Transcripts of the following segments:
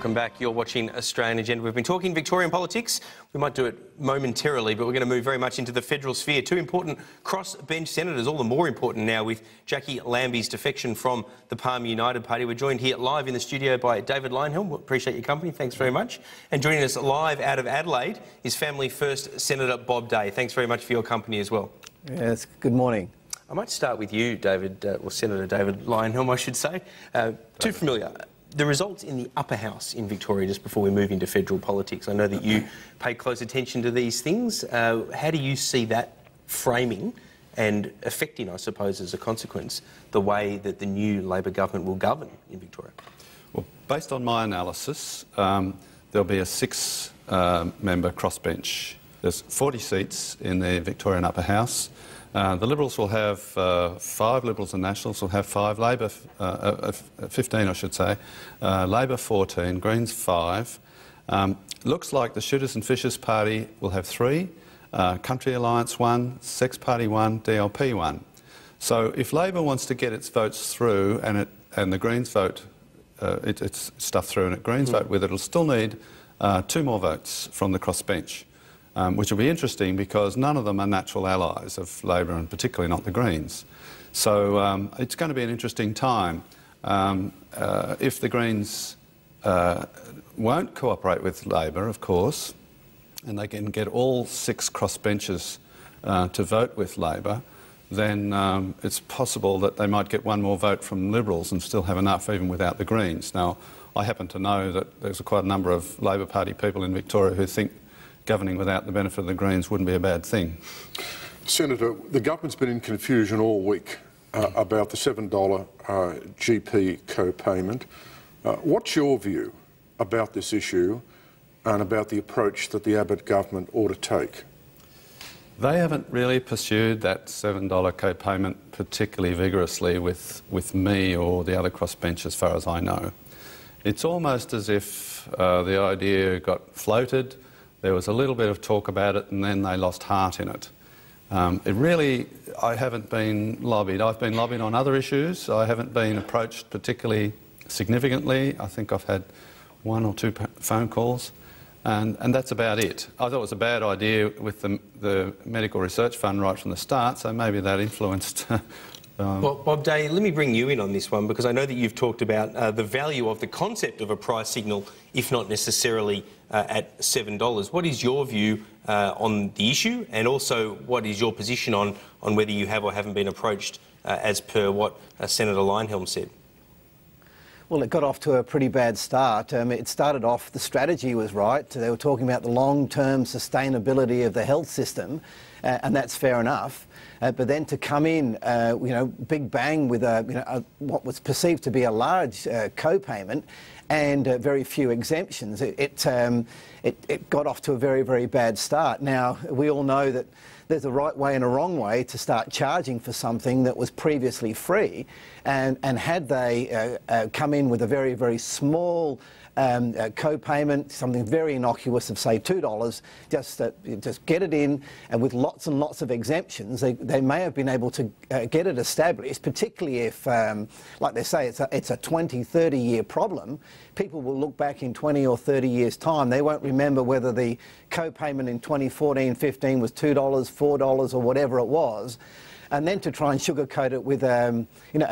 Welcome back. You're watching Australian Agenda. We've been talking Victorian politics. We might do it momentarily, but we're going to move very much into the federal sphere. Two important cross-bench senators, all the more important now with Jackie Lambie's defection from the Palm United Party. We're joined here live in the studio by David Leyonhjelm. We appreciate your company. Thanks very much. And joining us live out of Adelaide is Family First Senator Bob Day. Thanks very much for your company as well. Yes, good morning. I might start with you, David, or Senator David Leyonhjelm, I should say. Too familiar. The results in the upper house in Victoria, just before we move into federal politics, I know that you pay close attention to these things. How do you see that framing and affecting, I suppose, as a consequence, the way that the new Labor government will govern in Victoria? Well, based on my analysis, there'll be a six-member crossbench. There's 40 seats in the Victorian upper house. The Liberals will have 5, Liberals and Nationals will have 5, Labor 15 I should say, Labor 14, Greens 5. Looks like the Shooters and Fishers Party will have 3, Country Alliance 1, Sex Party 1, DLP 1. So if Labor wants to get its votes through and the Greens vote, its stuff through and Greens vote with it, it'll still need 2 more votes from the crossbench. Which will be interesting because none of them are natural allies of Labor and particularly not the Greens. So it's going to be an interesting time. If the Greens won't cooperate with Labor, of course, and they can get all 6 crossbenchers to vote with Labor, then it's possible that they might get 1 more vote from Liberals and still have enough even without the Greens. Now, I happen to know that there's quite a number of Labor Party people in Victoria who think governing without the benefit of the Greens wouldn't be a bad thing. Senator, the government's been in confusion all week about the $7 GP co-payment. What's your view about this issue and about the approach that the Abbott government ought to take? They haven't really pursued that $7 co-payment particularly vigorously with me or the other crossbench as far as I know. It's almost as if the idea got floated. There was a little bit of talk about it and then they lost heart in it. I haven't been lobbied. I've been lobbied on other issues. I haven't been approached particularly significantly. I think I've had 1 or 2 phone calls and that's about it. I thought it was a bad idea with the Medical Research Fund right from the start, so maybe that influenced Well, Bob Day, let me bring you in on this one because I know that you've talked about the value of the concept of a price signal, if not necessarily at $7. What is your view on the issue, and also what is your position on whether you have or haven't been approached as per what Senator Leyonhjelm said? Well, it got off to a pretty bad start. It started off, the strategy was right. They were talking about the long-term sustainability of the health system, and that's fair enough. But then to come in, big bang with what was perceived to be a large co-payment and very few exemptions, it got off to a very, very bad start. Now, we all know that there's a right way and a wrong way to start charging for something that was previously free, and had they come in with a very, very small co-payment, something very innocuous of say $2, just get it in, and with lots and lots of exemptions, they may have been able to get it established, particularly if, like they say, it's a 20, 30-year problem. People will look back in 20 or 30 years' time. They won't remember whether the co-payment in 2014-15 was $2, $4 or whatever it was. And then to try and sugarcoat it with a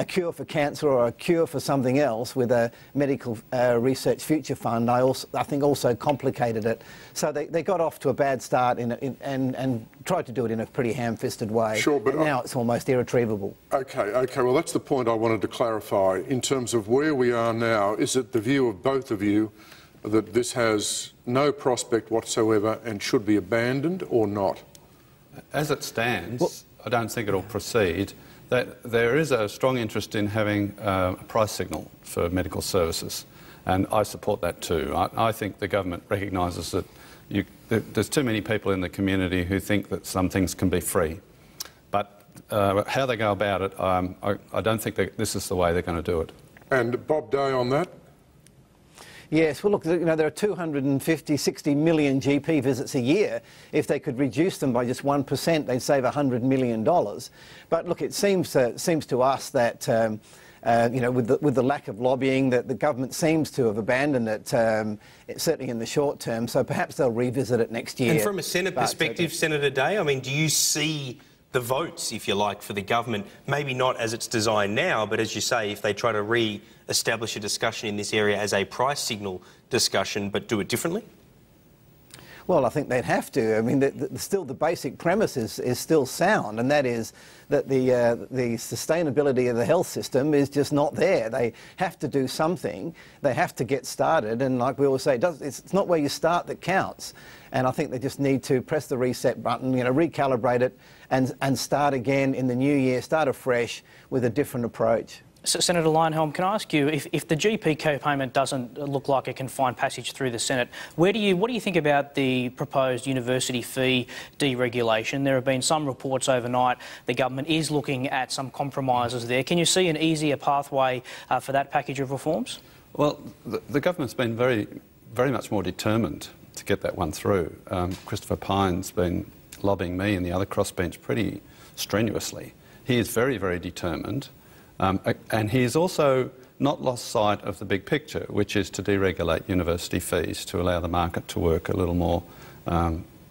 cure for cancer or a cure for something else with a Medical Research Future Fund, I think also complicated it. So they got off to a bad start and tried to do it in a pretty ham-fisted way. Sure, but now it's almost irretrievable. Okay, well that's the point I wanted to clarify. In terms of where we are now, is it the view of both of you that this has no prospect whatsoever and should be abandoned or not? As it stands, I don't think it'll proceed. There is a strong interest in having a price signal for medical services, and I support that too. I think the government recognises that there's too many people in the community who think that some things can be free. But how they go about it, I don't think that this is the way they're going to do it. And Bob Day on that? Yes, well, look, there are 250, 60 million GP visits a year. If they could reduce them by just 1%, they'd save $100 million. But look, it seems to us that with the lack of lobbying, that the government seems to have abandoned it, certainly in the short term. So perhaps they'll revisit it next year. And from a Senate perspective, Senator Day, I mean, do you see the votes, if you like, for the government, maybe not as it's designed now, but as you say, if they try to re-establish a discussion in this area as a price signal discussion, but do it differently? Well, I think they'd have to. I mean, still the basic premise is still sound, and that is that the sustainability of the health system is just not there. They have to do something. They have to get started, and like we always say, it's not where you start that counts. And I think they just need to press the reset button, recalibrate it, and start again in the new year, start afresh with a different approach. So, Senator Leyonhjelm, can I ask you, if the GP co-payment doesn't look like it can find passage through the Senate, what do you think about the proposed university fee deregulation? There have been some reports overnight the government is looking at some compromises there. Can you see an easier pathway for that package of reforms? Well, the government's been very much more determined to get that one through. Christopher Pyne's been lobbying me and the other crossbench pretty strenuously. He is very, very determined. And he's also not lost sight of the big picture, which is to deregulate university fees to allow the market to work a little more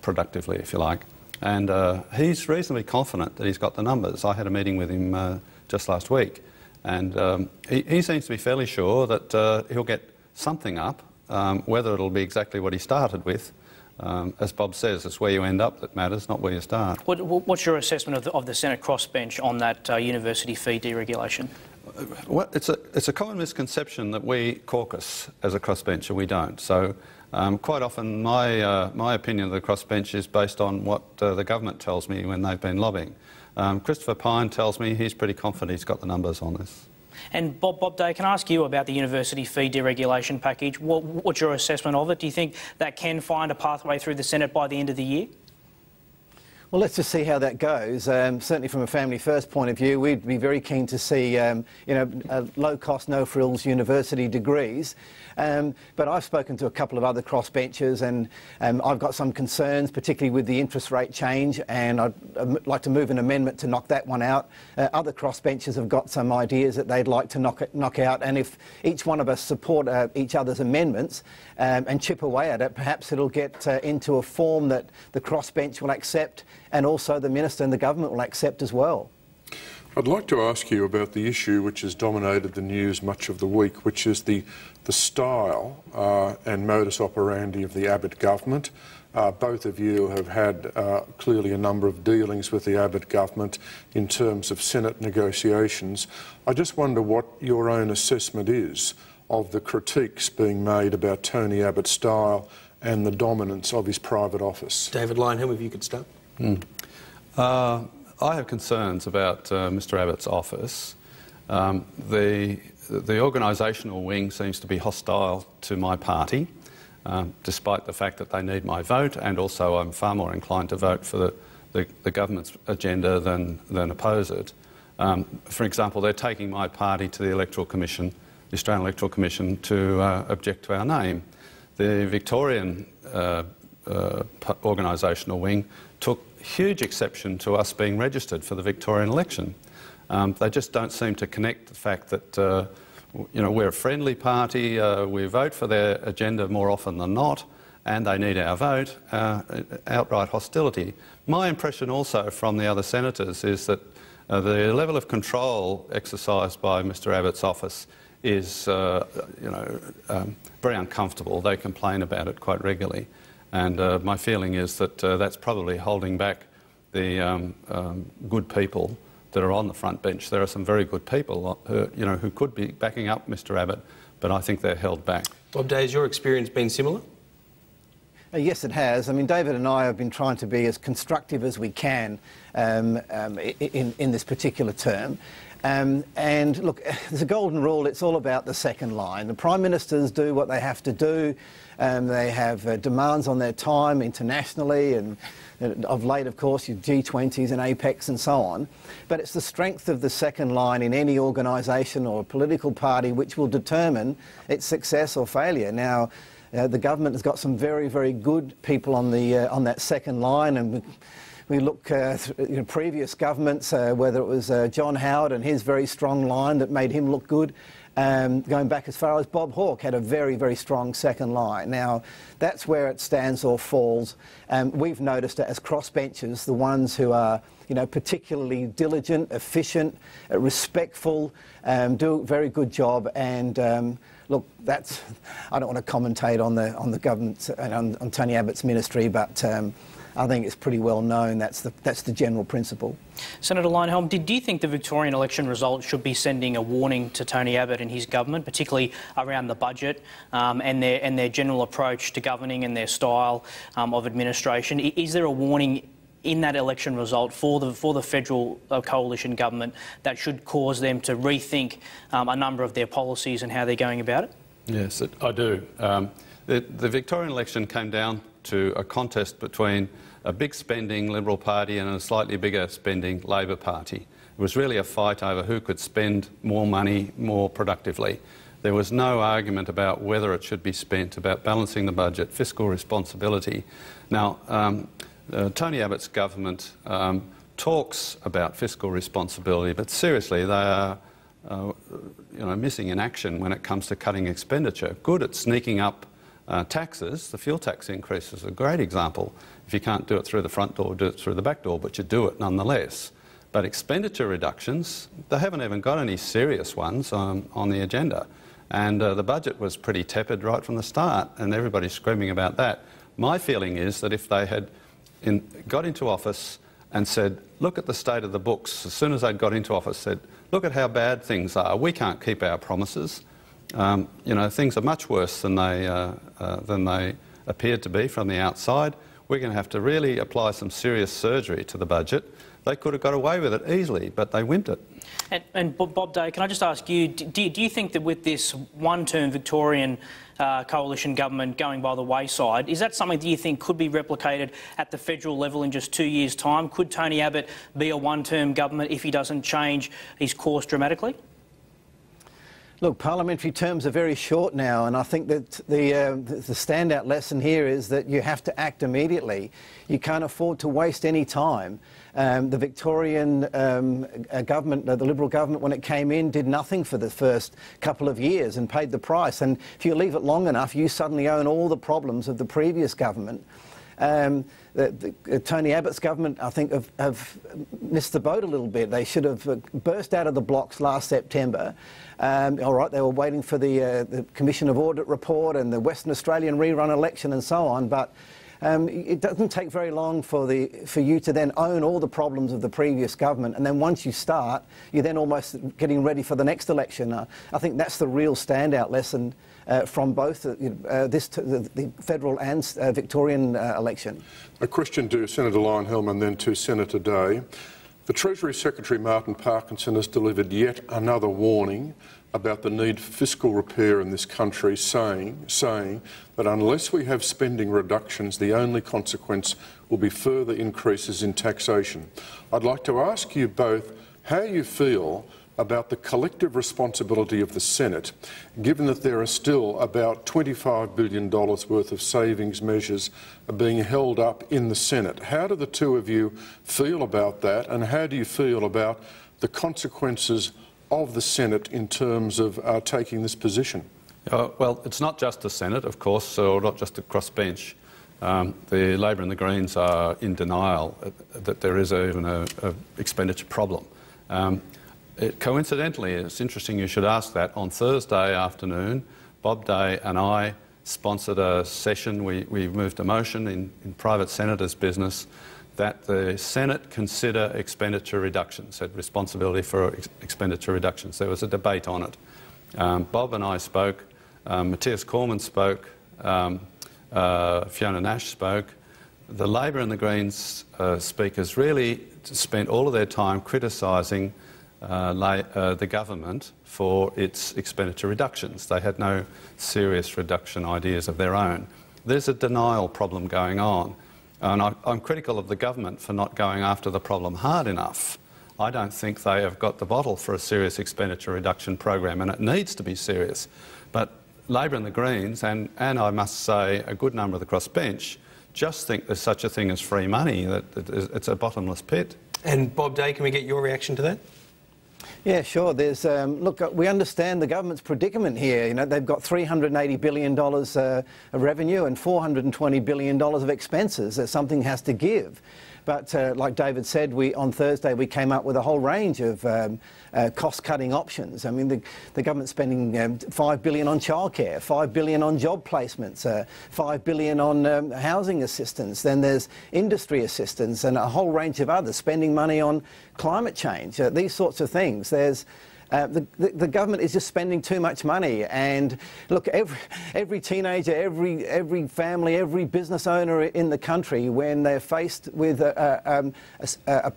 productively, if you like. And he's reasonably confident that he's got the numbers. I had a meeting with him just last week, and he seems to be fairly sure that he'll get something up, whether it'll be exactly what he started with. As Bob says, it's where you end up that matters, not where you start. What's your assessment of the Senate crossbench on that university fee deregulation? Well, it's a common misconception that we caucus as a crossbench, and we don't. So quite often my opinion of the crossbench is based on what the government tells me when they've been lobbying. Christopher Pyne tells me he's pretty confident he's got the numbers on this. And Bob Day, can I ask you about the university fee deregulation package? What's your assessment of it? Do you think that can find a pathway through the Senate by the end of the year? Well, let's just see how that goes. Certainly from a Family First point of view, we'd be very keen to see, low-cost, no-frills university degrees. But I've spoken to a couple of other crossbenchers, and I've got some concerns, particularly with the interest rate change, and I'd like to move an amendment to knock that one out. Other crossbenchers have got some ideas that they'd like to knock out, and if each one of us support each other's amendments and chip away at it, perhaps it'll get into a form that the crossbench will accept, and also the Minister and the Government will accept as well. I'd like to ask you about the issue which has dominated the news much of the week, which is the style and modus operandi of the Abbott government. Both of you have had clearly a number of dealings with the Abbott government in terms of Senate negotiations. I just wonder what your own assessment is of the critiques being made about Tony Abbott's style and the dominance of his private office. David Leyonhjelm, if you could start. I have concerns about Mr Abbott's office. The organisational wing seems to be hostile to my party, despite the fact that they need my vote, and also I'm far more inclined to vote for the government's agenda than oppose it. For example, they're taking my party to the Electoral Commission, the Australian Electoral Commission, to object to our name. The Victorian organisational wing took huge exception to us being registered for the Victorian election. They just don't seem to connect the fact that we're a friendly party, we vote for their agenda more often than not, and they need our vote. Outright hostility. My impression also from the other senators is that the level of control exercised by Mr Abbott's office is very uncomfortable. They complain about it quite regularly. And my feeling is that that's probably holding back the good people that are on the front bench. There are some very good people who could be backing up Mr Abbott, but I think they're held back. Bob Day, has your experience been similar? Yes, it has. I mean, David and I have been trying to be as constructive as we can in this particular term. And look, there's a golden rule. It's all about the second line. The Prime Ministers do what they have to do. They have demands on their time internationally, and of late, of course, your G20s and APEC and so on. But it's the strength of the second line in any organisation or political party which will determine its success or failure. Now, the government has got some very, very good people on that second line, and We look previous governments, whether it was John Howard and his very strong line that made him look good, going back as far as Bob Hawke had a very, very strong second line. Now, that's where it stands or falls. We've noticed it as crossbenchers, the ones who are particularly diligent, efficient, respectful, do a very good job. And look, I don't want to commentate on the government on Tony Abbott's ministry, but I think it's pretty well known that's the general principle. Senator Leyonhjelm, do you think the Victorian election result should be sending a warning to Tony Abbott and his government, particularly around the budget and their general approach to governing and their style of administration? Is there a warning in that election result for the federal coalition government that should cause them to rethink a number of their policies and how they're going about it? Yes, I do. The Victorian election came down to a contest between a big spending Liberal Party and a slightly bigger spending Labor Party. It was really a fight over who could spend more money more productively. There was no argument about whether it should be spent, about balancing the budget, fiscal responsibility. Now, Tony Abbott's government talks about fiscal responsibility, but seriously, they are missing in action when it comes to cutting expenditure. Good at sneaking up taxes. The fuel tax increase is a great example. If you can't do it through the front door, do it through the back door, but you do it nonetheless. But expenditure reductions, they haven't even got any serious ones on the agenda. And the budget was pretty tepid right from the start, and everybody's screaming about that. My feeling is that if they had got into office and said, look at the state of the books, as soon as they'd got into office, said, look at how bad things are, we can't keep our promises. Things are much worse than they appeared to be from the outside. We're going to have to really apply some serious surgery to the budget. They could have got away with it easily, but they wimped it. And Bob Day, can I just ask you, do you think that with this one-term Victorian coalition government going by the wayside, is that something that you think could be replicated at the federal level in just 2 years' time? Could Tony Abbott be a one-term government if he doesn't change his course dramatically? Look, parliamentary terms are very short now, and I think that the standout lesson here is that you have to act immediately. You can't afford to waste any time. The Victorian government, the Liberal government, when it came in, did nothing for the first couple of years and paid the price. And if you leave it long enough, you suddenly own all the problems of the previous government. Tony Abbott's government, I think, have missed the boat a little bit. They should have burst out of the blocks last September. All right, they were waiting for the Commission of Audit report and the Western Australian rerun election and so on, but it doesn't take very long for you to then own all the problems of the previous government, and then once you start, you're then almost getting ready for the next election. I think that's the real standout lesson from both the federal and Victorian election. A question to Senator Leyonhjelm and then to Senator Day. The Treasury Secretary Martin Parkinson has delivered yet another warning about the need for fiscal repair in this country, saying that unless we have spending reductions, the only consequence will be further increases in taxation. I'd like to ask you both how you feel about the collective responsibility of the Senate, given that there are still about $25 billion worth of savings measures being held up in the Senate. How do the two of you feel about that, and how do you feel about the consequences of the Senate in terms of taking this position? Well, it's not just the Senate, of course, or not just the crossbench. The Labor and the Greens are in denial that there is even an expenditure problem. Coincidentally, it's interesting you should ask that. On Thursday afternoon, Bob Day and I sponsored a session. We moved a motion in private senators' business that the Senate consider expenditure reductions, had responsibility for expenditure reductions. There was a debate on it. Bob and I spoke, Matthias Cormann spoke, Fiona Nash spoke. The Labor and the Greens speakers really spent all of their time criticising the government for its expenditure reductions. They had no serious reduction ideas of their own. There's a denial problem going on, and I'm critical of the government for not going after the problem hard enough. I don't think they have got the bottle for a serious expenditure reduction program, and it needs to be serious. But Labor and the Greens, and I must say a good number of the crossbench, just think there's such a thing as free money, that it's a bottomless pit. And Bob Day, can we get your reaction to that? Yeah, sure. There's look, we understand the government's predicament here. You know, they've got $380 billion of revenue and $420 billion of expenses. Something has to give. But like David said, on Thursday we came up with a whole range of cost-cutting options. I mean, the government's spending $5 billion on childcare, $5 billion on job placements, $5 billion on housing assistance. Then there's industry assistance and a whole range of others, spending money on climate change, these sorts of things. There's the government is just spending too much money, and look, every teenager, every family, every business owner in the country, when they're faced with a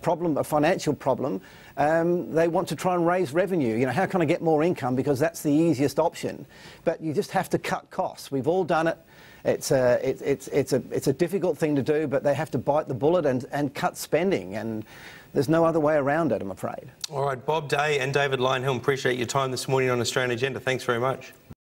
problem, a financial problem, they want to try and raise revenue. You know, how can I get more income? Because that's the easiest option. But you just have to cut costs. We've all done it. It's a difficult thing to do, but they have to bite the bullet and cut spending, and there's no other way around it, I'm afraid. All right, Bob Day and David Leyonhjelm, appreciate your time this morning on Australian Agenda. Thanks very much.